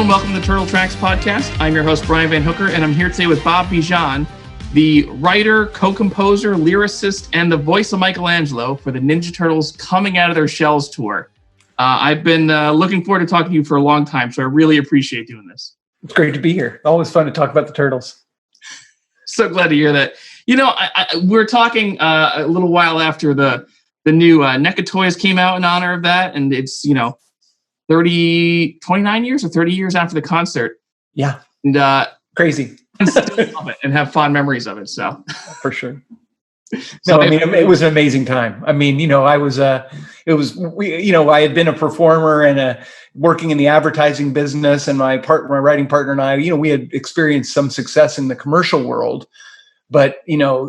Hello and welcome to the Turtle Tracks podcast. I'm your host, Brian Van Hooker, and I'm here today with Bob Bejan, the writer, co-composer, lyricist, and the voice of Michelangelo for the Ninja Turtles Coming Out of Their Shells tour. I've been looking forward to talking to you for a long time, so I really appreciate doing this. It's great to be here. Always fun to talk about the Turtles. So glad to hear that. You know, we're talking a little while after the new NECA toys came out in honor of that, and it's, 29 years or 30 years after the concert. Yeah. And crazy. And still love it and have fond memories of it. So for sure. No, it was an amazing time. I had been a performer and working in the advertising business, and my writing partner and I, we had experienced some success in the commercial world, but,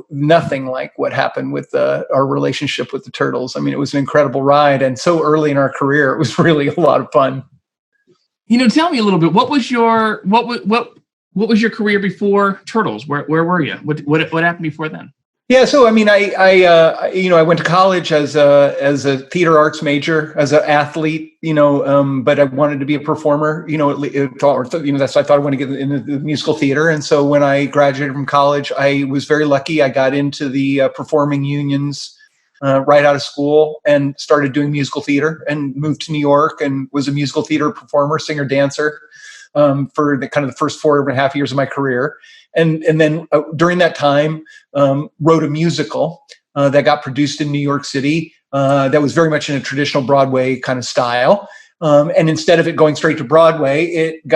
nothing like what happened with our relationship with the Turtles. I mean, it was an incredible ride, and so early in our career, it was really a lot of fun. Tell me a little bit. What was your career before Turtles? Where were you? What happened before then? Yeah, so I went to college as a theater arts major, as an athlete, but I wanted to be a performer, that's why I thought I wanted to get into the musical theater. And so when I graduated from college, I was very lucky. I got into the performing unions right out of school and started doing musical theater, and moved to New York and was a musical theater performer, singer, dancer for the first 4.5 years of my career. And then during that time, wrote a musical that got produced in New York City that was very much in a traditional Broadway kind of style. And instead of it going straight to Broadway, it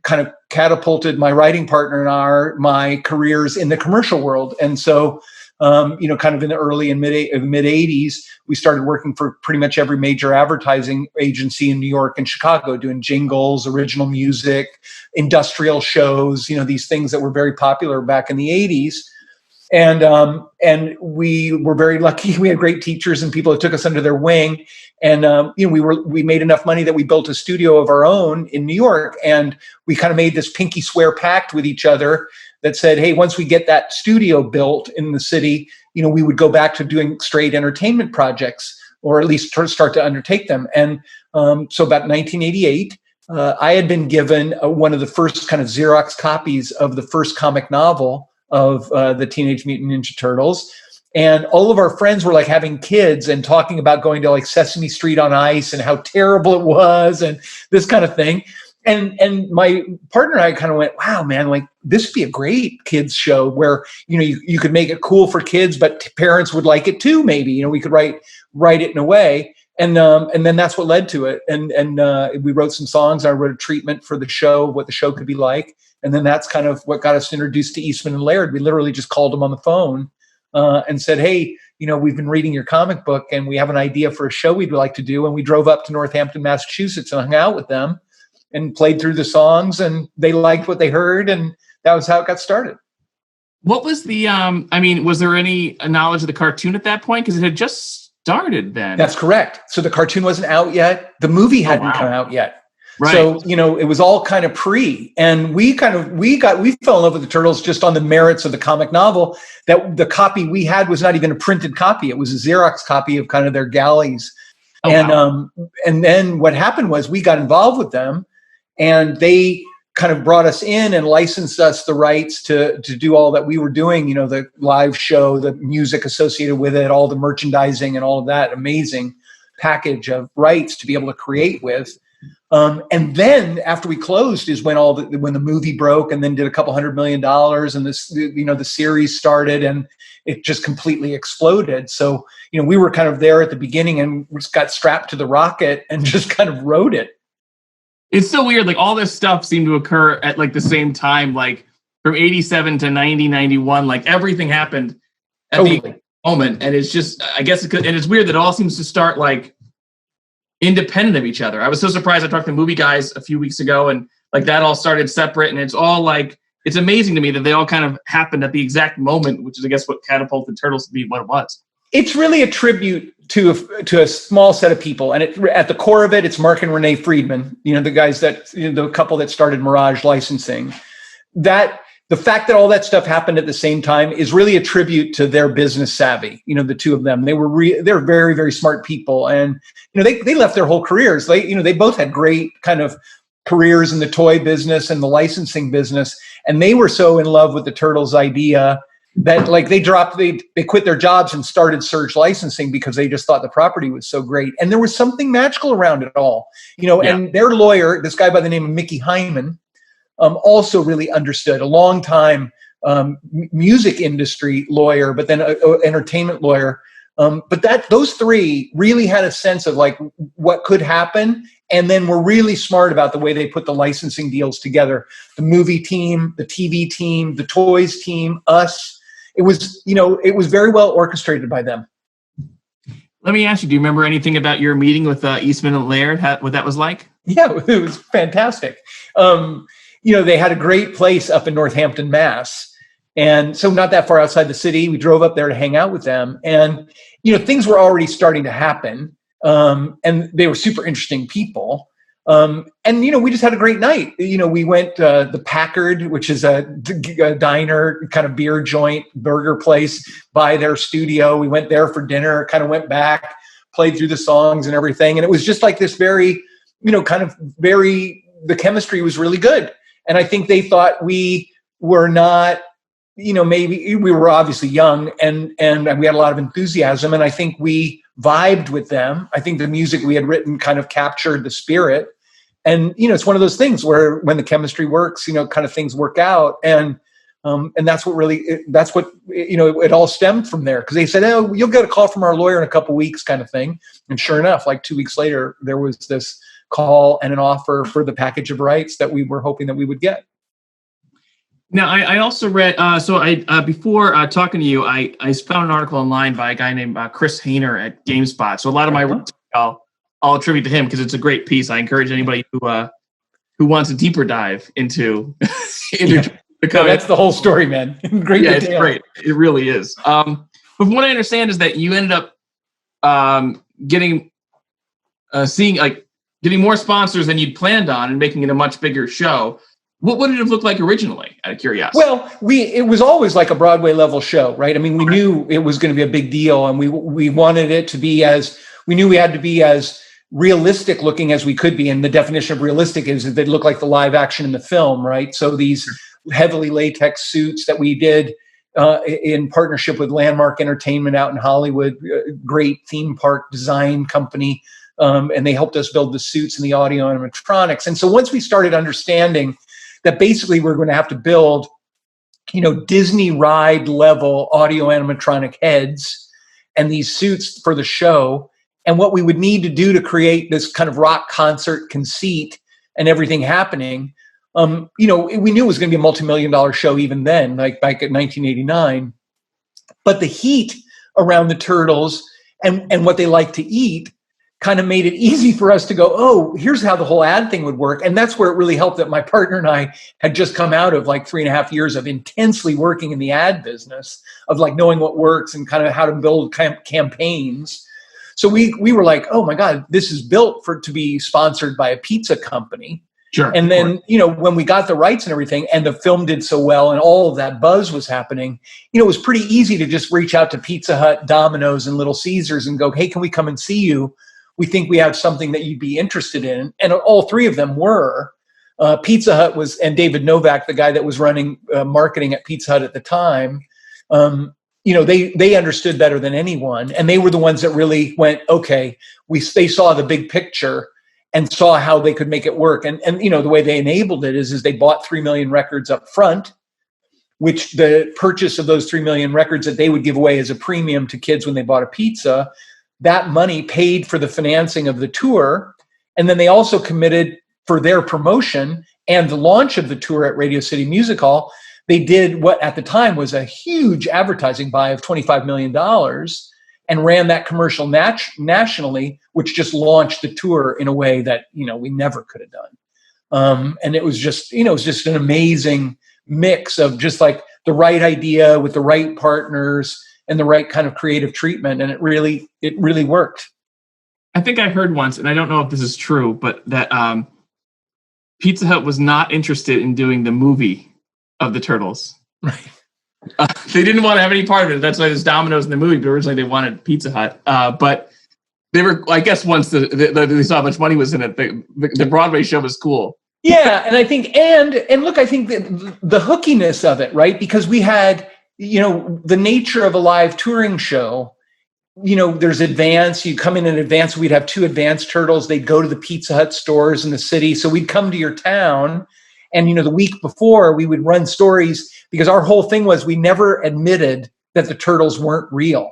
kind of catapulted my writing partner and my careers in the commercial world. And so, kind of in the early and mid 80s, we started working for pretty much every major advertising agency in New York and Chicago, doing jingles, original music, industrial shows, these things that were very popular back in the 80s. And we were very lucky. We had great teachers and people that took us under their wing. And, we made enough money that we built a studio of our own in New York. And we kind of made this pinky swear pact with each other that said, hey, once we get that studio built in the city, we would go back to doing straight entertainment projects, or at least start to undertake them. And so about 1988, I had been given one of the first kind of Xerox copies of the first comic novel of the Teenage Mutant Ninja Turtles. And all of our friends were like having kids and talking about going to like Sesame Street on Ice and how terrible it was and this kind of thing. And my partner and I kind of went, wow, man, like this would be a great kids show where, you could make it cool for kids, but parents would like it too. Maybe, we could write it in a way. And then that's what led to it. And we wrote some songs. I wrote a treatment for the show, what the show could be like. And then that's kind of what got us introduced to Eastman and Laird. We literally just called them on the phone and said, hey, we've been reading your comic book and we have an idea for a show we'd like to do. And we drove up to Northampton, Massachusetts and hung out with them and played through the songs, and they liked what they heard. And that was how it got started. What was the, was there any knowledge of the cartoon at that point? Because it had just started then. That's correct. So the cartoon wasn't out yet. The movie hadn't come out yet. Right. So, it was all kind of pre, and we fell in love with the Turtles just on the merits of the comic novel. That the copy we had was not even a printed copy. It was a Xerox copy of kind of their galleys. And then what happened was we got involved with them, and they kind of brought us in and licensed us the rights to do all that we were doing, the live show, the music associated with it, all the merchandising and all of that amazing package of rights to be able to create with. And then after we closed is when when the movie broke, and then did $200 million, and this, the series started, and it just completely exploded. So, we were kind of there at the beginning and just got strapped to the rocket and just kind of rode it. It's so weird. Like all this stuff seemed to occur at like the same time, like from 87 to 90, 91, like everything happened at the moment. And it's just, I guess, and it's weird that it all seems to start like independent of each other. I was so surprised. I talked to movie guys a few weeks ago, and like that all started separate, and it's all like, it's amazing to me that they all kind of happened at the exact moment, which is, I guess, what catapulted Turtles to be what it was. It's really a tribute to a small set of people, and at the core of it, it's Mark and Renee Friedman, the guys that, the couple that started Mirage Licensing. That the fact that all that stuff happened at the same time is really a tribute to their business savvy. The two of them, they're very, very smart people, and they left their whole careers. They both had great kind of careers in the toy business and the licensing business. And they were so in love with the Turtles idea that like they quit their jobs and started Surge Licensing because they just thought the property was so great. And there was something magical around it all, and their lawyer, this guy by the name of Mickey Hyman, also really understood, a long time music industry lawyer, but then an entertainment lawyer. But those three really had a sense of like what could happen. And then were really smart about the way they put the licensing deals together. The movie team, the TV team, the toys team, us. It was very well orchestrated by them. Let me ask you, do you remember anything about your meeting with Eastman and Laird, what that was like? Yeah, it was fantastic. They had a great place up in Northampton, Mass. And so not that far outside the city, we drove up there to hang out with them. And, things were already starting to happen. And they were super interesting people. We just had a great night. We went the Packard, which is a diner, kind of beer joint, burger place by their studio. We went there for dinner, kind of went back, played through the songs and everything. And it was just like this very, the chemistry was really good. And I think they thought we were not, maybe we were obviously young and we had a lot of enthusiasm. And I think we vibed with them. I think the music we had written kind of captured the spirit. And, it's one of those things where when the chemistry works, kind of things work out. And that's what it all stemmed from there. Cause they said, oh, you'll get a call from our lawyer in a couple of weeks kind of thing. And sure enough, like 2 weeks later, there was this call and an offer for the package of rights that we were hoping that we would get. Now, I also read, before talking to you, I found an article online by a guy named Chris Hayner at GameSpot. So a lot of my work, I'll attribute to him because it's a great piece. I encourage anybody who wants a deeper dive into that's the whole story, man. Great. Yeah, it's great. It really is. But from what I understand is that you ended up getting more sponsors than you'd planned on and making it a much bigger show. What would it have looked like originally, out of curiosity? Well, it was always like a Broadway level show, right? I mean, we knew it was going to be a big deal, and we wanted it to be we knew we had to be as realistic looking as we could be. And the definition of realistic is that they look like the live action in the film, right? So these heavily latex suits that we did in partnership with Landmark Entertainment out in Hollywood, great theme park design company. And they helped us build the suits and the audio animatronics. And so once we started understanding that basically we're going to have to build, Disney ride level audio animatronic heads and these suits for the show, and what we would need to do to create this kind of rock concert conceit and everything happening. We knew it was going to be a multi-million-dollar show even then, like back in 1989. But the heat around the Turtles and what they like to eat kind of made it easy for us to go, oh, here's how the whole ad thing would work. And that's where it really helped that my partner and I had just come out of like 3.5 years of intensely working in the ad business, of like knowing what works and kind of how to build campaigns. So we were like, oh my God, this is built to be sponsored by a pizza company. Sure. And then, when we got the rights and everything and the film did so well and all of that buzz was happening, it was pretty easy to just reach out to Pizza Hut, Domino's, and Little Caesars and go, hey, can we come and see you? We think we have something that you'd be interested in. And all three of them were. Pizza Hut was, and David Novak, the guy that was running marketing at Pizza Hut at the time, they understood better than anyone. And they were the ones that really went, okay, they saw the big picture and saw how they could make it work. And the way they enabled it is they bought 3 million records up front, which the purchase of those 3 million records that they would give away as a premium to kids when they bought a pizza, that money paid for the financing of the tour. And then they also committed for their promotion and the launch of the tour at Radio City Music Hall. They did what at the time was a huge advertising buy of $25 million and ran that commercial nationally, which just launched the tour in a way that, we never could have done. And it was just, an amazing mix of just like the right idea with the right partners and the right kind of creative treatment. And it really worked. I think I heard once, and I don't know if this is true, but that Pizza Hut was not interested in doing the movie of the Turtles. Right. They didn't want to have any part of it. That's why there's Domino's in the movie, but originally they wanted Pizza Hut. But they were, I guess, once they saw how much money was in it, the Broadway show was cool. Yeah, and I think and look, I think that the hookiness of it, right? Because we had, the nature of a live touring show. There's advance. You come in advance. We'd have 2 advance turtles. They'd go to the Pizza Hut stores in the city. So we'd come to your town, and the week before we would run stories, because our whole thing was we never admitted that the turtles weren't real.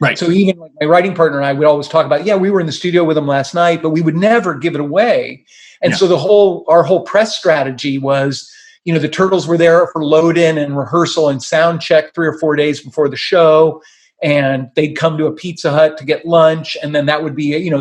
Right. So even like my writing partner and I would always talk about, we were in the studio with them last night, but we would never give it away. And so our whole press strategy was, the turtles were there for load in and rehearsal and sound check 3 or 4 days before the show. And they'd come to a Pizza Hut to get lunch. And then that would be,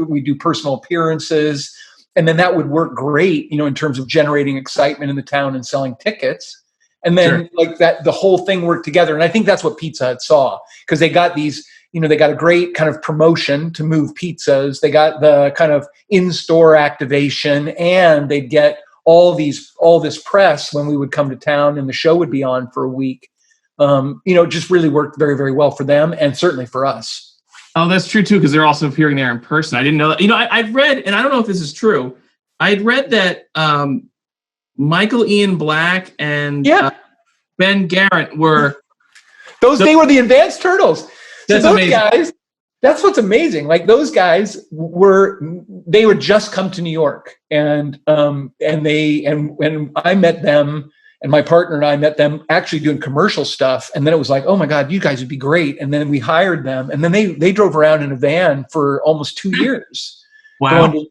we do personal appearances. And then that would work great, in terms of generating excitement in the town and selling tickets. And then like that, the whole thing worked together. And I think that's what Pizza Hut saw, because they got these, they got a great kind of promotion to move pizzas. They got the kind of in-store activation, and they'd get all this press when we would come to town and the show would be on for a week. It just really worked very, very well for them, and certainly for us. Oh, that's true too, because they're also appearing there in person. I didn't know that. I've read, and I don't know if this is true, I'd read that Michael Ian Black and Ben Garrett were they were the advanced turtles. That's so those amazing. guys, that's what's amazing. Like those guys they would just come to New York, and when I met them, and my partner and I met them actually doing commercial stuff, and then it was like, oh my God, you guys would be great. And then we hired them, and then they drove around in a van for almost 2 years,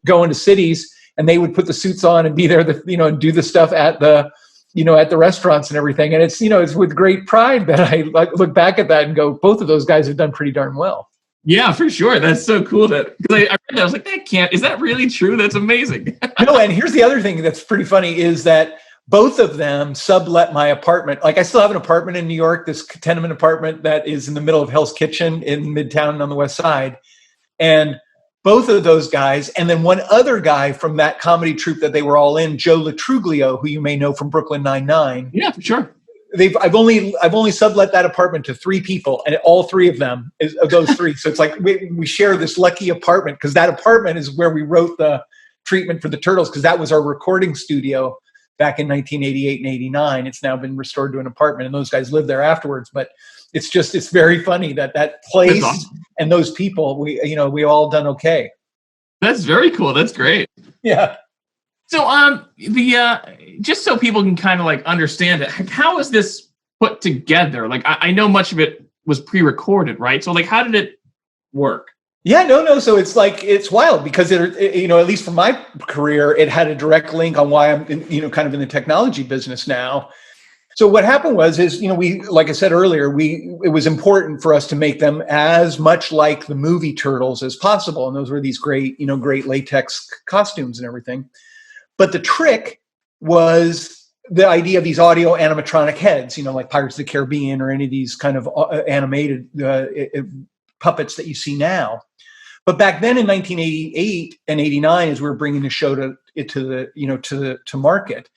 going to cities, and they would put the suits on and be there, and do the stuff at the at the restaurants and everything. And it's, it's with great pride that I look back at that and go, both of those guys have done pretty darn well. Yeah, for sure. That's so cool because I read that. I was like, is that really true? That's amazing. No, and here's the other thing that's pretty funny is that both of them sublet my apartment. Like I still have an apartment in New York, this tenement apartment that is in the middle of Hell's Kitchen in Midtown on the West Side. And both of those guys, and then one other guy from that comedy troupe that they were all in, Joe Latruglio, who you may know from Brooklyn Nine-Nine. Yeah, for sure. I've only sublet that apartment to 3 people, and all 3 of them of those 3. So it's like we share this lucky apartment, because that apartment is where we wrote the treatment for the turtles, because that was our recording studio back in 1988 and 89. It's now been restored to an apartment, and those guys lived there afterwards. But it's very funny that place awesome. And those people, we all done okay. That's very cool. That's great. Yeah. So just so people can kind of like understand it, how is this put together? Like I know much of it was pre-recorded, right? So like how did it work? Yeah, no. So it's wild because at least for my career, it had a direct link on why I'm kind of in the technology business now. So what happened was we, like I said earlier, it was important for us to make them as much like the movie Turtles as possible, and those were these great latex costumes and everything. But the trick was the idea of these audio animatronic heads, like Pirates of the Caribbean or any of these kind of animated puppets that you see now. But back then in 1988 and 89, as we were bringing the show to market,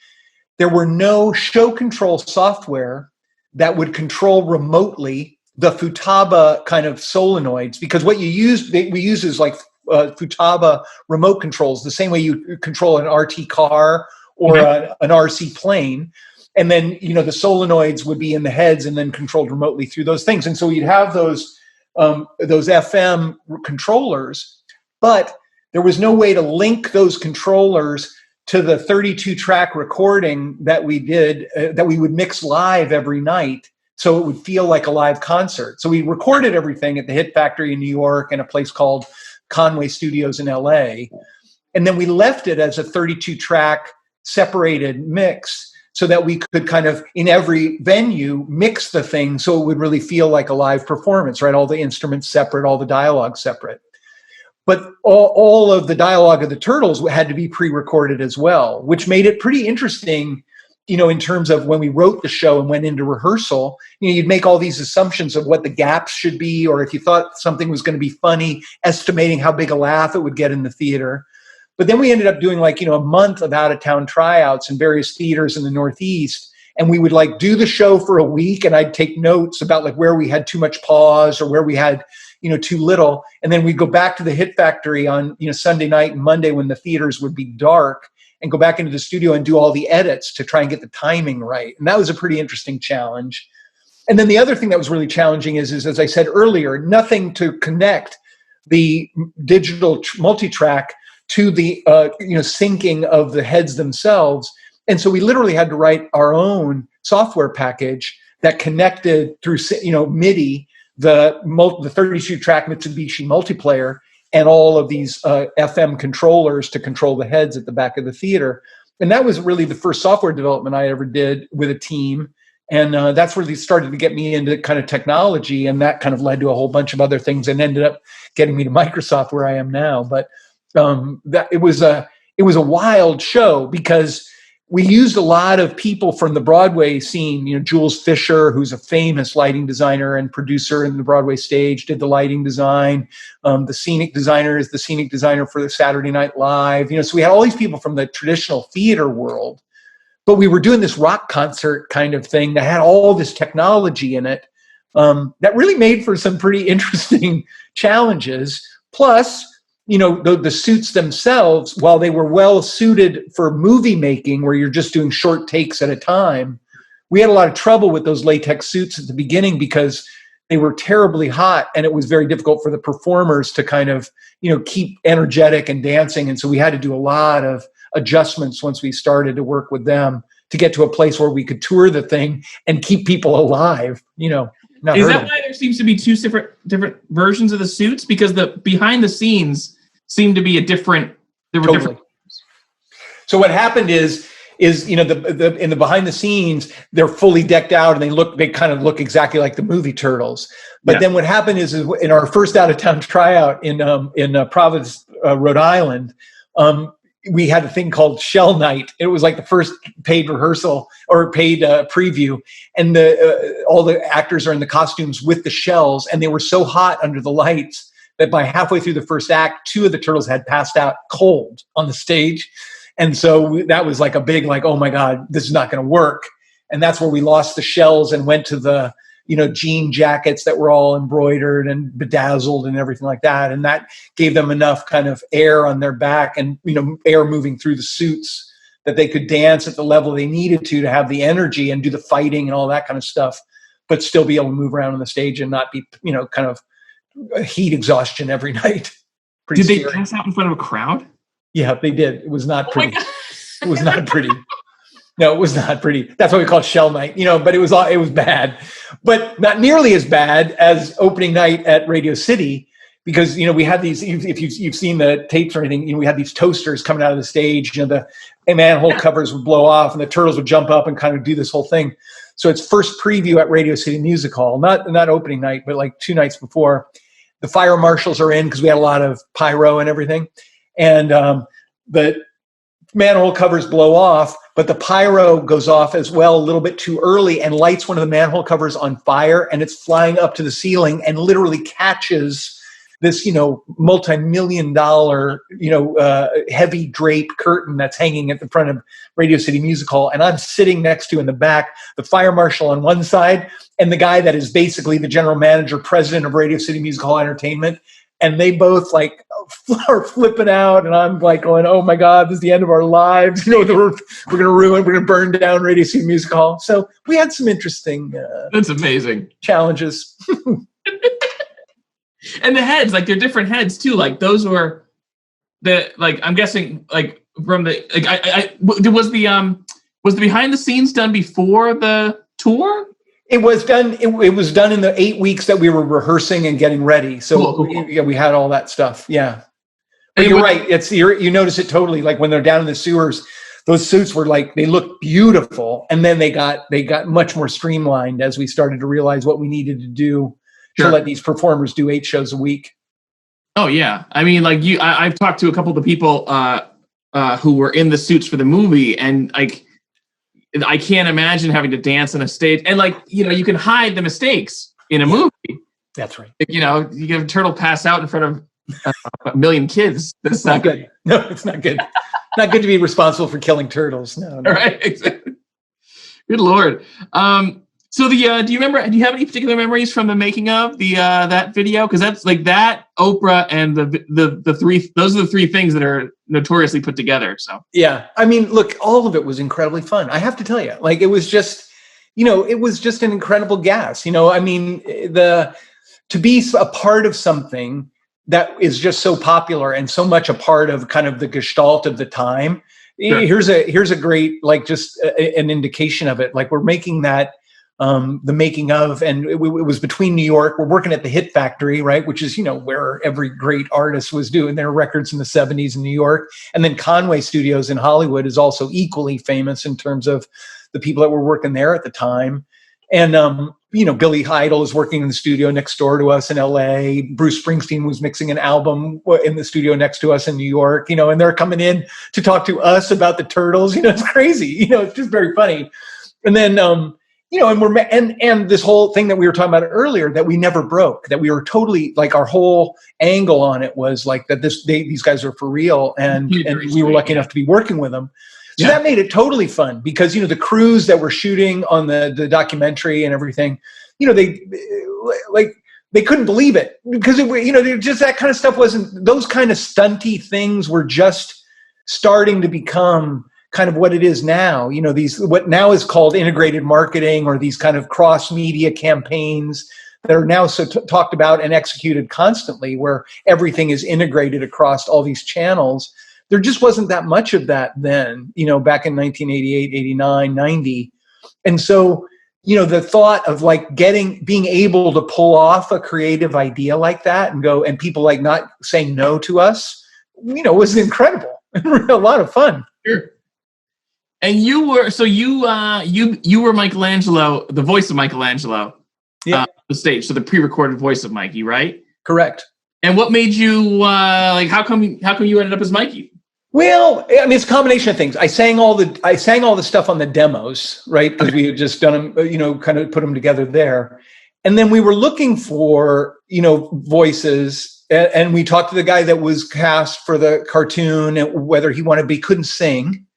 there were no show control software that would control remotely the Futaba kind of solenoids, because what we use is like Futaba remote controls, the same way you control an RT car or an RC plane. And then, the solenoids would be in the heads and then controlled remotely through those things. And so you'd have those FM controllers, but there was no way to link those controllers to the 32-track recording that we did, that we would mix live every night, so it would feel like a live concert. So we recorded everything at the Hit Factory in New York and a place called Conway Studios in LA. And then we left it as a 32-track separated mix so that we could kind of, in every venue, mix the thing so it would really feel like a live performance, right? All the instruments separate, all the dialogue separate. But all of the dialogue of the Turtles had to be pre-recorded as well, which made it pretty interesting, in terms of when we wrote the show and went into rehearsal. You'd make all these assumptions of what the gaps should be, or if you thought something was going to be funny, estimating how big a laugh it would get in the theater. But then we ended up doing a month of out-of-town tryouts in various theaters in the Northeast. And we would do the show for a week, and I'd take notes about where we had too much pause or where we had too little. And then we'd go back to the Hit Factory on, Sunday night and Monday when the theaters would be dark. and go back into the studio and do all the edits to try and get the timing right. And that was a pretty interesting challenge. And then the other thing that was really challenging is as I said earlier, nothing to connect the digital multi-track to the syncing of the heads themselves. And so we literally had to write our own software package that connected through MIDI the 32-track Mitsubishi multiplayer and all of these FM controllers to control the heads at the back of the theater. And that was really the first software development I ever did with a team. And that's where they started to get me into kind of technology, and that kind of led to a whole bunch of other things and ended up getting me to Microsoft where I am now. But that it was a wild show because we used a lot of people from the Broadway scene. Jules Fisher, who's a famous lighting designer and producer in the Broadway stage, did the lighting design. The scenic designer is the scenic designer for the Saturday Night Live. So we had all these people from the traditional theater world. But we were doing this rock concert kind of thing that had all this technology in it that really made for some pretty interesting challenges. Plus, the suits themselves, while they were well suited for movie making where you're just doing short takes at a time, we had a lot of trouble with those latex suits at the beginning because they were terribly hot and it was very difficult for the performers to kind of, keep energetic and dancing. And so we had to do a lot of adjustments once we started to work with them to get to a place where we could tour the thing and keep people alive. Is that why there seems to be two different versions of the suits? Because the behind the scenes seem to be different. So what happened is the in the behind the scenes they're fully decked out and they kind of look exactly like the movie Turtles. But then what happened is in our first out of town tryout in Providence, Rhode Island, we had a thing called Shell Night. It was like the first paid rehearsal or paid preview, and all the actors are in the costumes with the shells, and they were so hot under the lights that by halfway through the first act, 2 of the turtles had passed out cold on the stage. And so that was like a big, oh my God, this is not going to work. And that's where we lost the shells and went to the, jean jackets that were all embroidered and bedazzled and everything like that. And that gave them enough kind of air on their back and, air moving through the suits that they could dance at the level they needed to have the energy and do the fighting and all that kind of stuff, but still be able to move around on the stage and not be, kind of heat exhaustion every night. Did they pass out in front of a crowd? Yeah, they did. It was not pretty. It was not pretty. No, it was not pretty. That's why we call it Shell Night, but it was bad, but not nearly as bad as opening night at Radio City, because, we had these, if you've seen the tapes or anything, we had these toasters coming out of the stage, the manhole covers would blow off and the turtles would jump up and kind of do this whole thing. So it's first preview at Radio City Music Hall, not opening night, but like 2 nights before. The fire marshals are in because we had a lot of pyro and everything. And the manhole covers blow off, but the pyro goes off as well a little bit too early and lights one of the manhole covers on fire, and it's flying up to the ceiling and literally catches this, multi-million-dollar, heavy drape curtain that's hanging at the front of Radio City Music Hall. And I'm sitting next to, in the back, the fire marshal on one side and the guy that is basically the general manager, president of Radio City Music Hall Entertainment. And they both are flipping out, and I'm like going, "Oh my God, this is the end of our lives! We're going to burn down Radio City Music Hall." So we had some interesting. That's amazing challenges. And the heads, they're different heads too. Those were I'm guessing from the was the behind the scenes done before the tour? It was done. It was done in the 8 weeks that we were rehearsing and getting ready. So cool. We had all that stuff. Yeah, but you're right. You notice it totally. When they're down in the sewers, those suits were they looked beautiful, and then they got much more streamlined as we started to realize what we needed to do to let these performers do 8 shows a week. Oh yeah, I mean, I've talked to a couple of the people who were in the suits for the movie, and I can't imagine having to dance on a stage. And you can hide the mistakes in a movie. That's right. You get a turtle pass out in front of a million kids. That's not good. No, it's not good. Not good to be responsible for killing turtles. No. Right. Exactly. Good Lord. So do you have any particular memories from the making of the that video? Because that's like that, Oprah, and the three, those are the three things that are notoriously put together. So yeah, I mean, look, all of it was incredibly fun. I have to tell you, like, it was just, it was just an incredible gas. I mean, to be a part of something that is just so popular and so much a part of kind of the gestalt of the time. Sure. Here's a great, like, just an indication of it. Like, we're making that. The making of, and it was between New York. We're working at the Hit Factory, right? Which is, where every great artist was doing their records in the 70s in New York. And then Conway Studios in Hollywood is also equally famous in terms of the people that were working there at the time. And, Billy Idol is working in the studio next door to us in LA. Bruce Springsteen was mixing an album in the studio next to us in New York, and they're coming in to talk to us about the Turtles. It's crazy. It's just very funny. And then, and this whole thing that we were talking about earlier, that we never broke, that we were totally, like, our whole angle on it was like that these guys are for real, and we were lucky enough to be working with them. So that made it totally fun because, the crews that were shooting on the documentary and everything, they couldn't believe it because just that kind of stuff wasn't, those kind of stunty things were just starting to become kind of what it is now, what now is called integrated marketing, or these kind of cross media campaigns that are now so talked about and executed constantly, where everything is integrated across all these channels. There just wasn't that much of that then, back in 1988, 89, 90. And so, the thought of like being able to pull off a creative idea like that and go, and people like not saying no to us, was incredible. A lot of fun. Sure. And you were Michelangelo, the voice of Michelangelo, on the stage. So the pre-recorded voice of Mikey, right? Correct. And what made you how come you ended up as Mikey? Well, I mean, it's a combination of things. I sang all the stuff on the demos, right? Because we had just done them, kind of put them together there. And then we were looking for, voices, and we talked to the guy that was cast for the cartoon, whether he wanted to couldn't sing.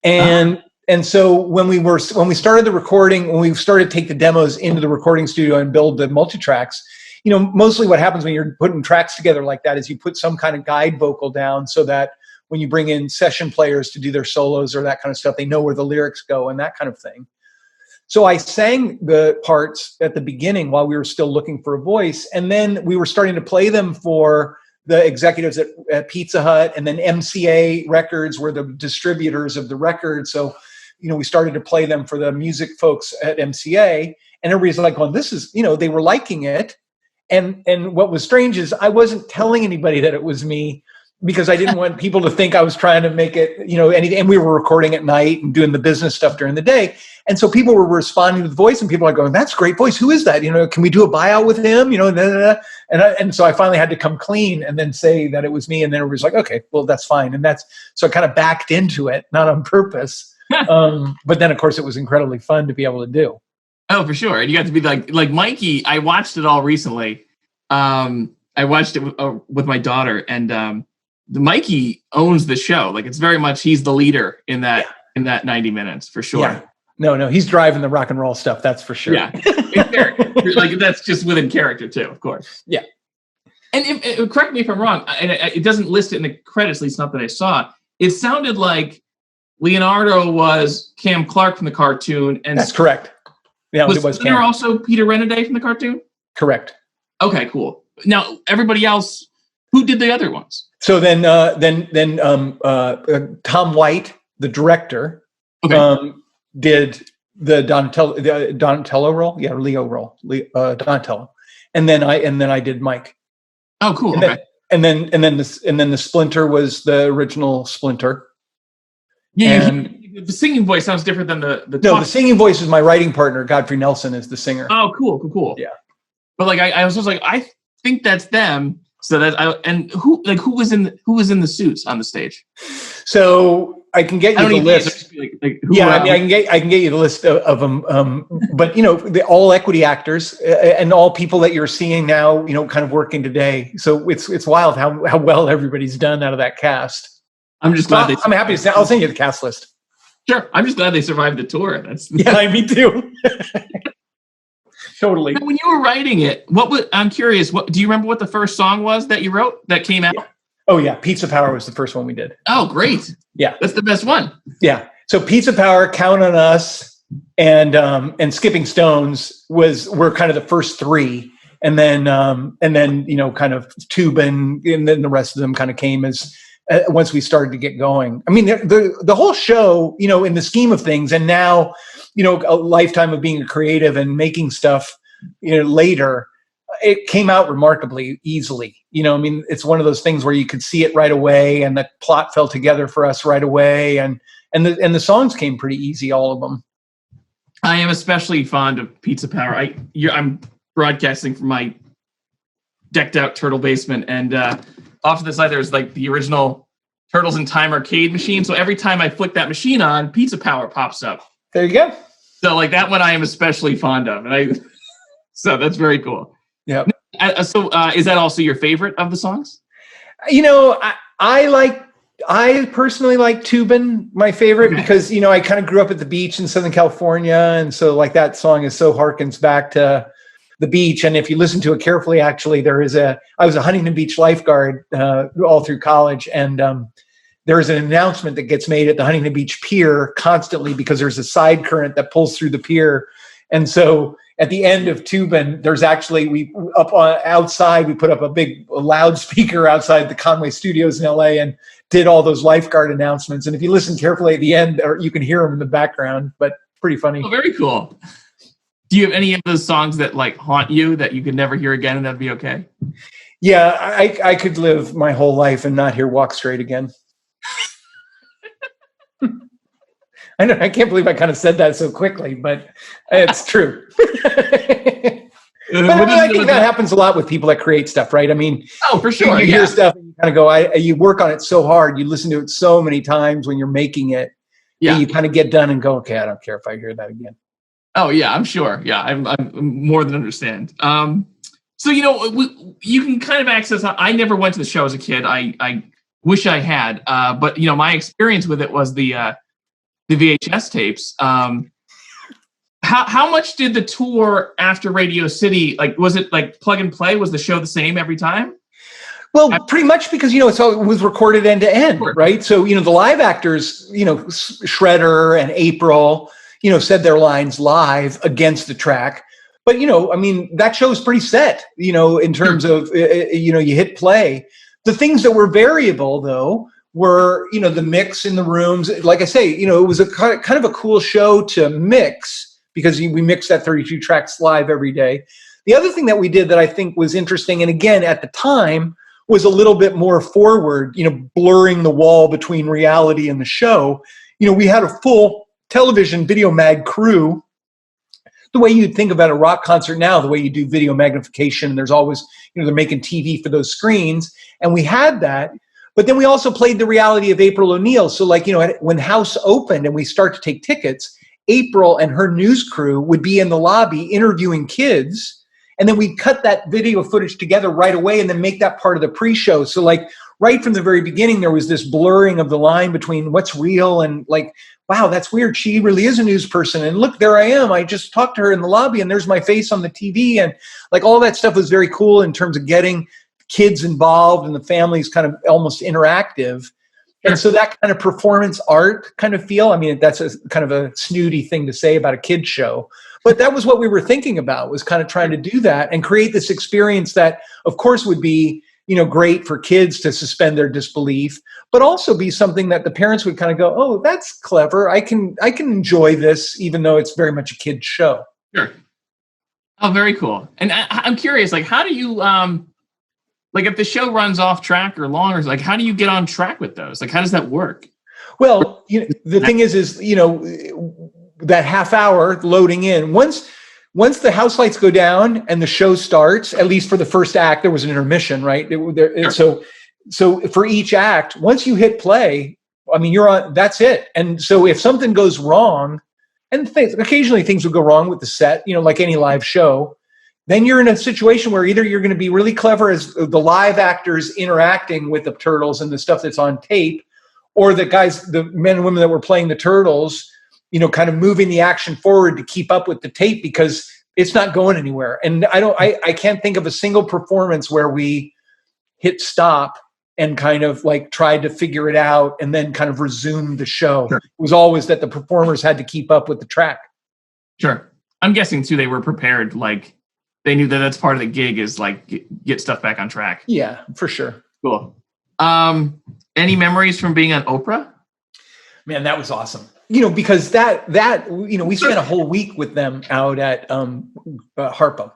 And so when we started the recording, when we started to take the demos into the recording studio and build the multi-tracks, mostly what happens when you're putting tracks together like that is you put some kind of guide vocal down so that when you bring in session players to do their solos or that kind of stuff, they know where the lyrics go and that kind of thing. So I sang the parts at the beginning while we were still looking for a voice. And then we were starting to play them for the executives at Pizza Hut, and then MCA Records were the distributors of the record. So, we started to play them for the music folks at MCA, and everybody's like, well, this is, they were liking it. And what was strange is I wasn't telling anybody that it was me because I didn't want people to think I was trying to make it, anything. And we were recording at night and doing the business stuff during the day. And so people were responding to the voice, and people are going, that's a great voice. Who is that? Can we do a buyout with him? And so I finally had to come clean and then say that it was me. And then it was like, okay, well, that's fine. And so I kind of backed into it, not on purpose. But then of course it was incredibly fun to be able to do. Oh, for sure. And you got to be like Mikey. I watched it all recently. I watched it with my daughter, and the Mikey owns the show. Like, it's very much, he's the leader in that 90 minutes for sure. Yeah. No, he's driving the rock and roll stuff. That's for sure. Yeah. Like, that's just within character too, of course. Yeah. And correct me if I'm wrong, and it doesn't list it in the credits, at least not that I saw. It sounded like Leonardo was Cam Clark from the cartoon. And that's correct. Yeah, was there also Peter Renaday from the cartoon? Correct. Okay, cool. Now, everybody else, who did the other ones? So then Tom White, the director, did the Donatello role. Yeah, Leo role, Donatello, and then I did Mike. Oh, cool. And then the Splinter was the original Splinter. Yeah, the singing voice sounds different than the the singing voice is my writing partner. Godfrey Nelson is the singer. Oh, cool. Yeah, but like I was just like, I think that's them. So who was in the suits on the stage? So I can get you the list. I can get you the list of them. But the all equity actors and all people that you're seeing now, kind of working today. So it's wild how well everybody's done out of that cast. I'm just glad I'm happy to say I'll send you the cast list. Sure, I'm just glad they survived the tour. Me too. Totally. Now, when you were writing it, I'm curious, what do you remember what the first song was that you wrote that came out? Yeah. Oh yeah, Pizza Power was the first one we did. Oh, great. Yeah. That's the best one. Yeah. So Pizza Power, Count on Us, and Skipping Stones were kind of the first three. And then kind of Tubin, and then the rest of them kind of came as once we started to get going. I mean, the whole show, in the scheme of things, and now, a lifetime of being a creative and making stuff, later, it came out remarkably easily. I mean, it's one of those things where you could see it right away, and the plot fell together for us right away, and the songs came pretty easy, all of them. I am especially fond of Pizza Power. I'm broadcasting from my decked out turtle basement, and off to the side there's like the original Turtles in Time arcade machine. So every time I flick that machine on, Pizza Power pops up. There you go. So like that one I am especially fond of, and so that's very cool. Yeah. So is that also your favorite of the songs? I personally like Tubin, my favorite, because, I kind of grew up at the beach in Southern California. And so like that song is so harkens back to the beach. And if you listen to it carefully, actually, I was a Huntington Beach lifeguard all through college. And there is an announcement that gets made at the Huntington Beach pier constantly because there's a side current that pulls through the pier. And so at the end of Tubin, there's actually, outside, we put up a big loudspeaker outside the Conway Studios in LA and did all those lifeguard announcements. And if you listen carefully at the end, or you can hear them in the background, but pretty funny. Oh, very cool. Do you have any of those songs that like haunt you that you could never hear again and that'd be okay? Yeah, I could live my whole life and not hear Walk Straight again. I know, I can't believe I kind of said that so quickly, but it's true. But I think that happens a lot with people that create stuff, right? I mean, for sure. You hear stuff and you kind of go, you work on it so hard, you listen to it so many times when you're making it, and you kind of get done and go, okay, I don't care if I hear that again. Oh yeah, I'm sure. Yeah, I'm more than understand. So you can kind of access. I never went to the show as a kid. I wish I had, but my experience with it was the VHS tapes. How much did the tour after Radio City, like, was it like plug and play? Was the show the same every time? Well, pretty much because, it was recorded end to end, right? So, the live actors, Shredder and April, said their lines live against the track. But, that show's pretty set, in terms of, you hit play. The things that were variable, though, were, the mix in the rooms. Like I say, it was a kind of a cool show to mix, because we mixed that 32 tracks live every day. The other thing that we did that I think was interesting, and again, at the time, was a little bit more forward, blurring the wall between reality and the show. We had a full television video mag crew, the way you'd think about a rock concert now, the way you do video magnification. There's always, they're making TV for those screens. And we had that. But then we also played the reality of April O'Neil. So like, when House opened and we start to take tickets, April and her news crew would be in the lobby interviewing kids, and then we'd cut that video footage together right away and then make that part of the pre-show. So like right from the very beginning, there was this blurring of the line between what's real and like, wow, that's weird. She really is a news person. And look, there I am. I just talked to her in the lobby and there's my face on the TV. And like all that stuff was very cool in terms of getting kids involved and the families kind of almost interactive. And so that kind of performance art kind of feel, I mean, that's a kind of a snooty thing to say about a kid's show, but that was what we were thinking about, was kind of trying to do that and create this experience that, of course, would be, great for kids to suspend their disbelief, but also be something that the parents would kind of go, oh, that's clever. I can enjoy this, even though it's very much a kid's show. Sure. Oh, very cool. And I'm curious, like, how do you, like if the show runs off track or longer, like how do you get on track with those? Like how does that work? Well, the thing is, that half hour loading in, once the house lights go down and the show starts, at least for the first act, there was an intermission, right? Sure. So for each act, once you hit play, I mean, you're on, that's it. And so if something goes wrong, and occasionally things will go wrong with the set, like any live show, then you're in a situation where either you're going to be really clever as the live actors interacting with the turtles and the stuff that's on tape, or the men and women that were playing the turtles, kind of moving the action forward to keep up with the tape, because It's not going anywhere. And I can't think of a single performance where we hit stop and kind of like tried to figure it out and then kind of resumed the show. Sure. It was always that the performers had to keep up with the track. Sure. I'm guessing too, they were prepared. Like they knew that that's part of the gig is like get stuff back on track. Yeah, for sure. Cool. Any memories from being on Oprah? Man, that was awesome. Because that we spent a whole week with them out at Harpo.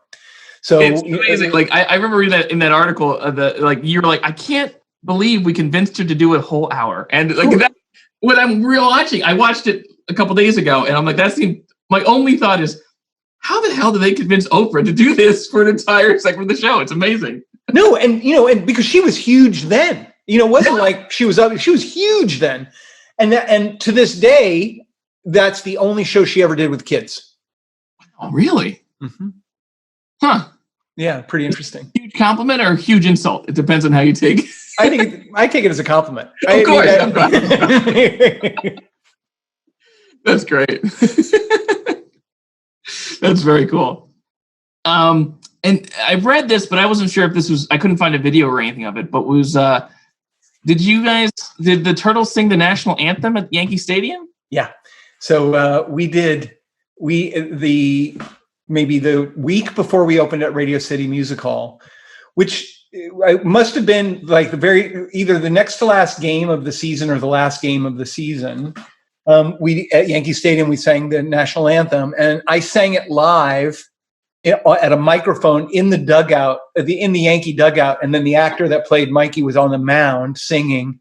So it's amazing. Like I remember reading that in that article, you were like, I can't believe we convinced her to do a whole hour. And like that, when I'm rewatching, I watched it a couple days ago, and I'm like, my only thought is, how the hell did they convince Oprah to do this for an entire segment of the show? It's amazing. No, and because she was huge then, it wasn't like she was huge then. And to this day, that's the only show she ever did with kids. Oh, really? Mm-hmm. Huh. Yeah, pretty interesting. Huge compliment or huge insult? It depends on how you take it. I take it as a compliment. Of course. That's great. That's very cool. And I read this, but I wasn't sure if I couldn't find a video or anything of it, but did the Turtles sing the national anthem at Yankee Stadium? Yeah. So maybe the week before we opened at Radio City Music Hall, which must have been like either the next to last game of the season or the last game of the season. At Yankee Stadium, we sang the national anthem, and I sang it live at a microphone in the dugout, in the Yankee dugout, and then the actor that played Mikey was on the mound singing,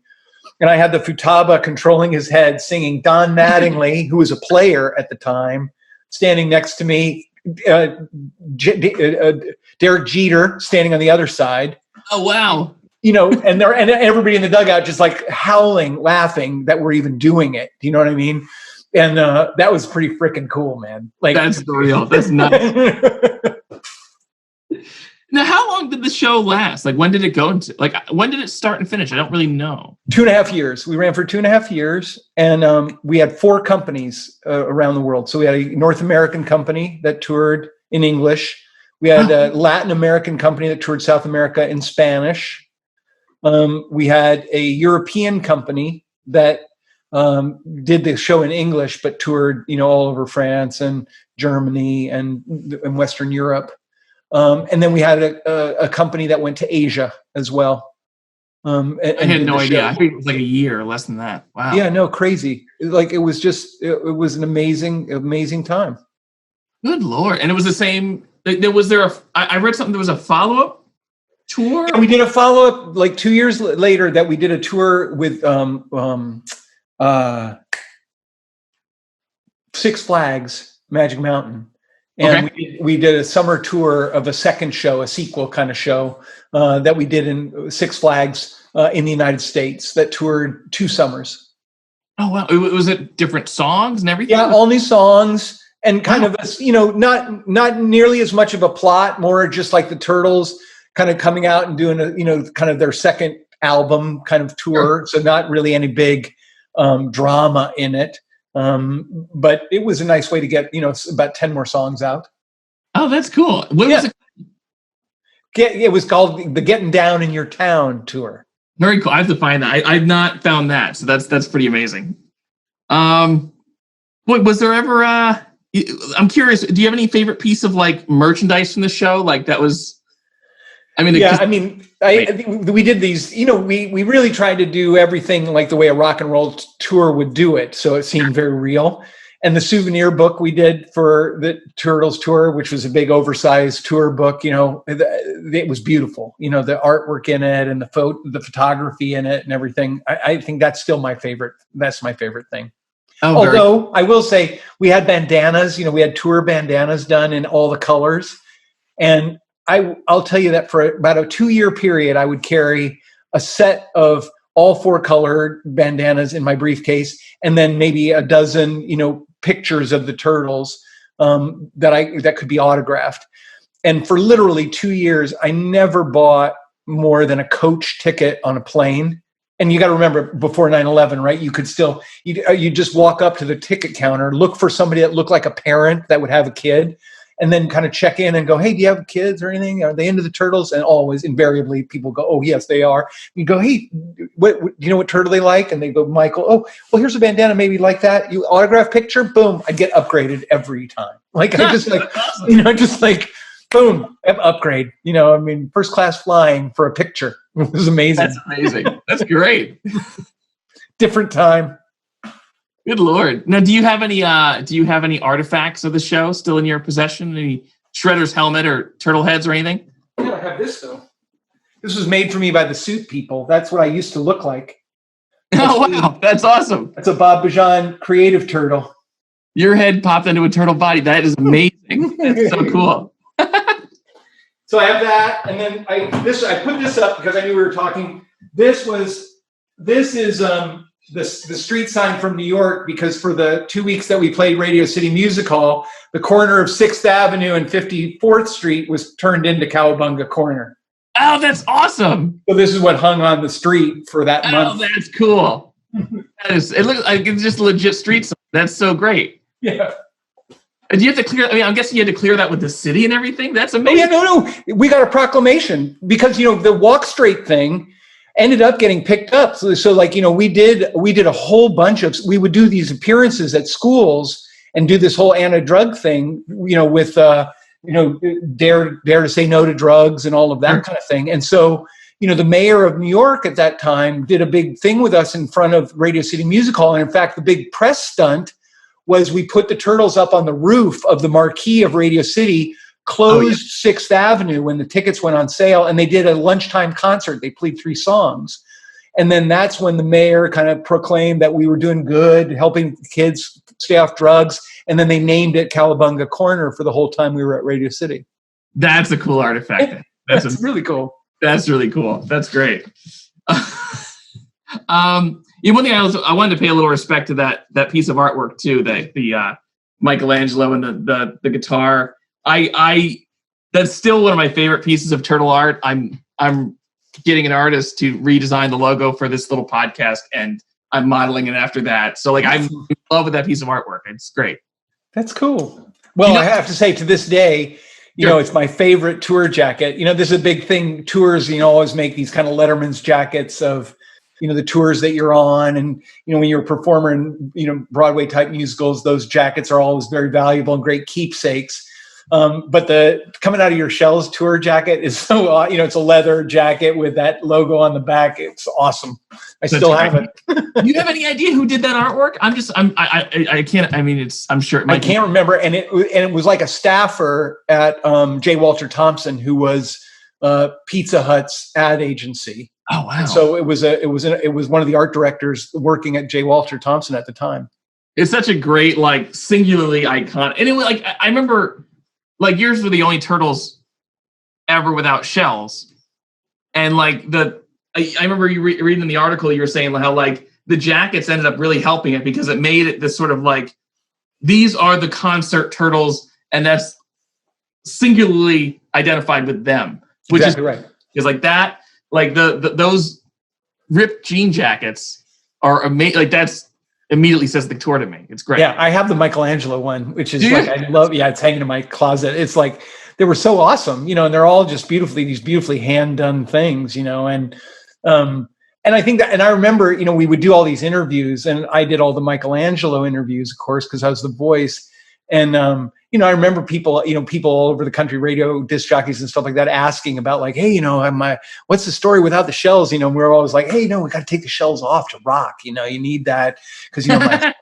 and I had the Futaba controlling his head singing. Don Mattingly, who was a player at the time, standing next to me. Derek Jeter standing on the other side. Oh wow! And everybody in the dugout just like howling, laughing that we're even doing it. Do you know what I mean? And that was pretty freaking cool, man. Like that's real. That's nuts. Now, how long did the show last? Like, when did it go into? Like, when did it start and finish? I don't really know. 2.5 years. We ran for 2.5 years, and we had 4 companies around the world. So we had a North American company that toured in English. We had a Latin American company that toured South America in Spanish. We had a European company that did the show in English, but toured, all over France and Germany and Western Europe. And then we had a company that went to Asia as well. I had no idea. I think it was like a year or less than that. Wow. Yeah, no, crazy. Like it was an amazing time. Good Lord. And it was the same. I read something, there was a follow-up tour? And we did a follow-up like 2 years later that we did a tour with Six Flags Magic Mountain. And we did a summer tour of a second show, a sequel kind of show that we did in Six Flags in the United States that toured 2 summers. Oh, wow. Was it different songs and everything? Yeah, all new songs and kind of, not nearly as much of a plot, more just like the Turtles kind of coming out and doing kind of their second album kind of tour. Sure. So not really any big drama in it. But it was a nice way to get, about 10 more songs out. Oh, that's cool. What was it? It was called the Getting Down in Your Town tour. Very cool. I have to find that. I've not found that. So that's pretty amazing. Was there ever, I'm curious, do you have any favorite piece of like merchandise from the show? Like that was, we did these, we really tried to do everything like the way a rock and roll tour would do it. So it seemed very real. And the souvenir book we did for the Turtles tour, which was a big oversized tour book, it was beautiful. The artwork in it and the photography in it and everything. I think that's still my favorite. That's my favorite thing. Oh, although I will say we had bandanas, we had tour bandanas done in all the colors. And I'll tell you that for about a 2-year period, I would carry a set of all 4 colored bandanas in my briefcase, and then maybe a dozen, pictures of the Turtles that could be autographed. And for literally 2 years, I never bought more than a coach ticket on a plane. And you got to remember, before 9/11, right? You could still you just walk up to the ticket counter, look for somebody that looked like a parent that would have a kid, and then kind of check in and go, hey, do you have kids or anything? Are they into the turtles? And always invariably people go, oh, yes, they are. You go, hey, what do you know what turtle they like? And they go, Michael, oh, well, here's a bandana, maybe like that. You autograph picture, boom, I get upgraded every time. Like I just like, just like, boom, upgrade. I mean, first class flying for a picture. It was amazing. That's amazing. That's great. Different time. Good Lord. Now, do you have any artifacts of the show still in your possession? Any Shredder's helmet or turtle heads or anything? Yeah, I have this though. This was made for me by the suit people. That's what I used to look like. Oh, wow. That's awesome. That's a Bob Bejan creative turtle. Your head popped into a turtle body. That is amazing. That's so cool. So I have that, and then I put this up because I knew we were talking. This is the street sign from New York, because for the 2 weeks that we played Radio City Music Hall, the corner of 6th Avenue and 54th Street was turned into Cowabunga Corner. Oh, that's awesome. So this is what hung on the street for that month. Oh, that's cool. It looks like it's just a legit street sign. That's so great. Yeah. And you have to clear, I'm guessing you had to clear that with the city and everything? That's amazing. Oh, yeah, no. We got a proclamation because, the walk straight thing ended up getting picked up. So like, we did a whole bunch of, we would do these appearances at schools and do this whole anti-drug thing, with, dare to say no to drugs and all of that kind of thing. And so, the mayor of New York at that time did a big thing with us in front of Radio City Music Hall. And in fact, the big press stunt was we put the turtles up on the roof of the marquee of Radio City, closed 6th Avenue when the tickets went on sale, and they did a lunchtime concert. They played 3 songs. And then that's when the mayor kind of proclaimed that we were doing good, helping kids stay off drugs. And then they named it Cowabunga Corner for the whole time we were at Radio City. That's a cool artifact. That's really cool. That's really cool. That's great. One thing I wanted to pay a little respect to that piece of artwork too, the Michelangelo and the guitar. I that's still one of my favorite pieces of turtle art. I'm getting an artist to redesign the logo for this little podcast, and I'm modeling it after that. So like I'm in love with that piece of artwork. It's great. That's cool. Well, I have to say, to this day, it's my favorite tour jacket. This is a big thing. Tours, always make these kind of Letterman's jackets of, the tours that you're on. And, when you're a performer in, Broadway type musicals, those jackets are always very valuable and great keepsakes. But the Coming Out of Your Shells tour jacket is so, it's a leather jacket with that logo on the back. It's awesome. I still have it. Do you have any idea who did that artwork? I can't, I'm sure. I can't remember. And it was like a staffer at J. Walter Thompson, who was Pizza Hut's ad agency. Oh, wow. And so it was one of the art directors working at J. Walter Thompson at the time. It's such a great, like, singularly iconic. And it was like, I remember, like, yours were the only turtles ever without shells. And like I remember you reading in the article, you were saying how like the jackets ended up really helping it, because it made it this sort of like, these are the concert turtles, and that's singularly identified with them, which exactly right. Is like that, like those ripped jean jackets are amazing. Like that's immediately says the tour to me. It's great. Yeah, I have the Michelangelo one, which is like, I love. Yeah, it's hanging in my closet. It's like they were so awesome, and they're all just these beautifully hand done things, and I think that, and I remember, we would do all these interviews, and I did all the Michelangelo interviews, of course, because I was the voice. And, I remember people all over the country, radio disc jockeys and stuff like that, asking about like, hey, what's the story without the shells? We were always like, hey, no, we got to take the shells off to rock. You need that because, I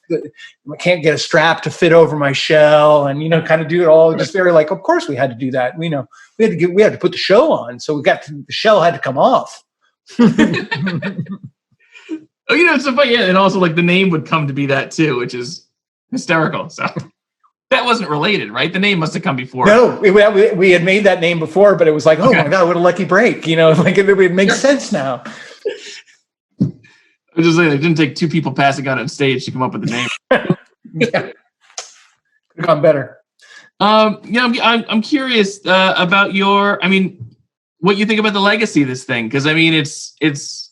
can't get a strap to fit over my shell, and, kind of do it all just very like, of course we had to do that. We had to put the show on. So the shell had to come off. It's so funny. Yeah. And also like the name would come to be that too, which is hysterical. So that wasn't related, right? The name must have come before. No, we had made that name before, but it was like, oh my God, what a lucky break. Like it makes sense now. I was just saying, it didn't take 2 people passing out on stage to come up with the name. Yeah. Could have gone better. I'm curious about what you think about the legacy of this thing. Cause it's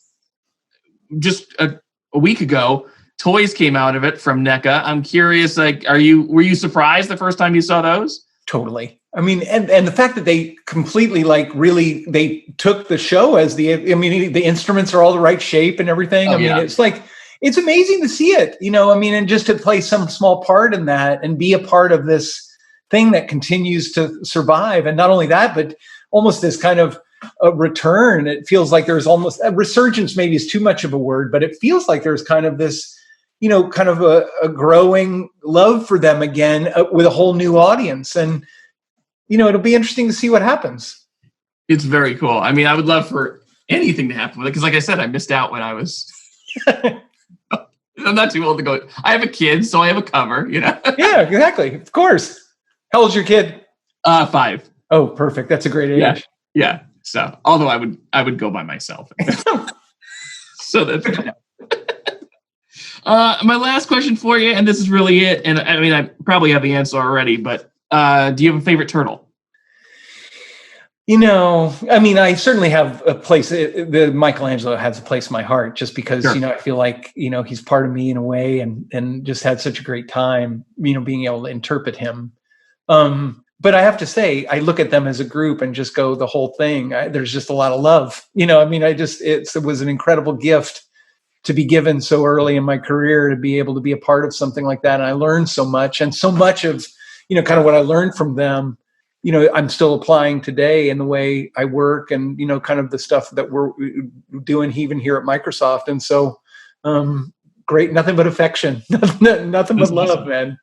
just a week ago, toys came out of it from NECA. I'm curious, like, were you surprised the first time you saw those? Totally. I mean, and the fact that they completely really they took the show as the instruments are all the right shape and everything. It's like, it's amazing to see it, and just to play some small part in that and be a part of this thing that continues to survive. And not only that, but almost this kind of a return. It feels like there's almost a resurgence, maybe is too much of a word, but it feels like there's kind of this, kind of a growing love for them again with a whole new audience. And, it'll be interesting to see what happens. It's very cool. I mean, I would love for anything to happen with it. Because like I said, I missed out when I was, I'm not too old to go. I have a kid, so I have a cover, Yeah, exactly. Of course. How old's your kid? 5. Oh, perfect. That's a great age. Yeah. So, although I would go by myself. So that's my last question for you, and this is really it. And I mean, I probably have the answer already, but do you have a favorite turtle? I certainly have a place. The Michelangelo has a place in my heart, just because Sure. I feel like he's part of me in a way, and just had such a great time, being able to interpret him. But I have to say, I look at them as a group and just go the whole thing. There's just a lot of love. It was an incredible gift to be given so early in my career, to be able to be a part of something like that. And I learned so much, and so much of, kind of what I learned from them, I'm still applying today in the way I work, and, kind of the stuff that we're doing even here at Microsoft. And so, great, nothing but affection, nothing but love, man.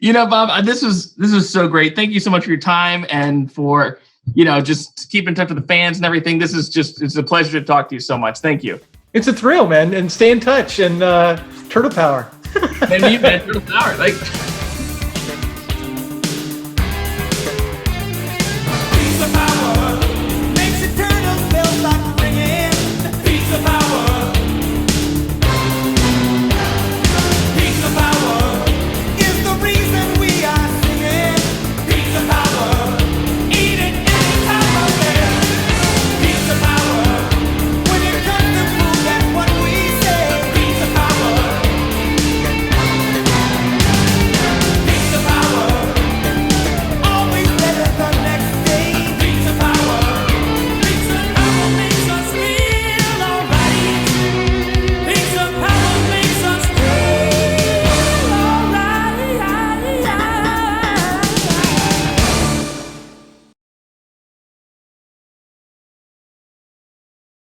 Bob, this was so great. Thank you so much for your time and for, just keep in touch with the fans and everything. It's a pleasure to talk to you so much. Thank you. It's a thrill, man. And stay in touch, and turtle power. And you, man, turtle power.